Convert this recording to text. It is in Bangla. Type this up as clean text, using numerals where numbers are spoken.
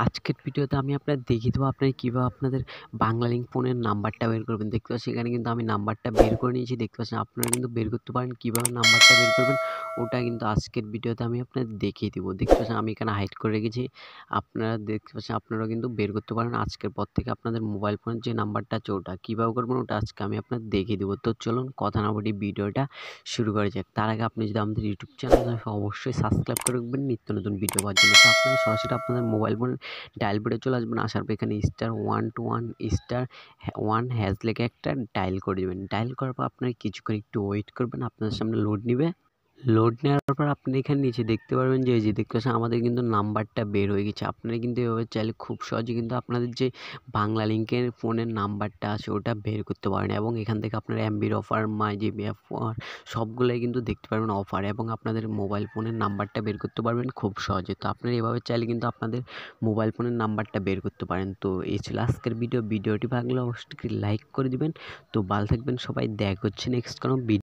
আজকের ভিডিওতে আমি আপনাদের দেখিয়ে দেবো আপনারা কীভাবে আপনাদের বাংলালিংক ফোনের নাম্বারটা বের করবেন। দেখতে পাচ্ছেন এখানে কিন্তু আমি নাম্বারটা বের করে নিয়েছি। দেখতে পাচ্ছেন আপনারা কিন্তু বের করতে পারেন। কীভাবে নাম্বারটা বের করবেন ওটা কিন্তু আজকের ভিডিওতে আমি আপনাদের দেখিয়ে দেবো। দেখতে পাচ্ছেন আমি এখানে হাইড করে রেখেছি। আপনারা দেখতে পাচ্ছেন আপনারাও কিন্তু বের করতে পারেন। আজকের পর থেকে আপনাদের মোবাইল ফোনের যে নাম্বারটা আছে ওটা কীভাবে করবেন ওটা আজকে আমি আপনাদের দেখিয়ে দেবো। তো চলুন কথা না বলি ভিডিওটা শুরু করা যাক। তার আগে আপনি যদি আমাদের ইউটিউব চ্যানেল অবশ্যই সাবস্ক্রাইব করে রাখবেন নিত্য নতুন ভিডিও পাওয়ার জন্য। তো আপনারা সরাসরি আপনাদের মোবাইল ফোনের ডায়াল বোর্ডে চলে আসবেন। আসার পর এখানে *121*1# লেখে একটা ডায়াল করে দেবেন। ডায়াল করার পর আপনারা কিছুক্ষণ একটু ওয়েট করবেন। আপনাদের সামনে লোড নিবে। লোড নেওয়ার পর আপনি এখানে নিচে দেখতে পারবেন যে এই যে দেখতে পাচ্ছেন আমাদের কিন্তু নাম্বারটা বের হয়ে গেছে। আপনারা কিন্তু এভাবে চাইলে খুব সহজে কিন্তু আপনাদের যে বাংলালিংকের ফোনের নাম্বারটা আছে ওটা বের করতে পারেন এবং এখান থেকে আপনারা এমবির অফার, মাইজিবি অফার সবগুলোই কিন্তু দেখতে পারবেন অফার এবং আপনাদের মোবাইল ফোনের নাম্বারটা বের করতে পারবেন খুব সহজে। তো আপনারা এভাবে চাইলে কিন্তু আপনাদের মোবাইল ফোনের নাম্বারটা বের করতে পারেন। তো এই ছিল আজকের ভিডিওটি ভালো লাগলে অবশ্যই লাইক করে দিবেন। তো ভালো থাকবেন সবাই, দেখা হচ্ছে নেক্সট কোনো ভিডিও।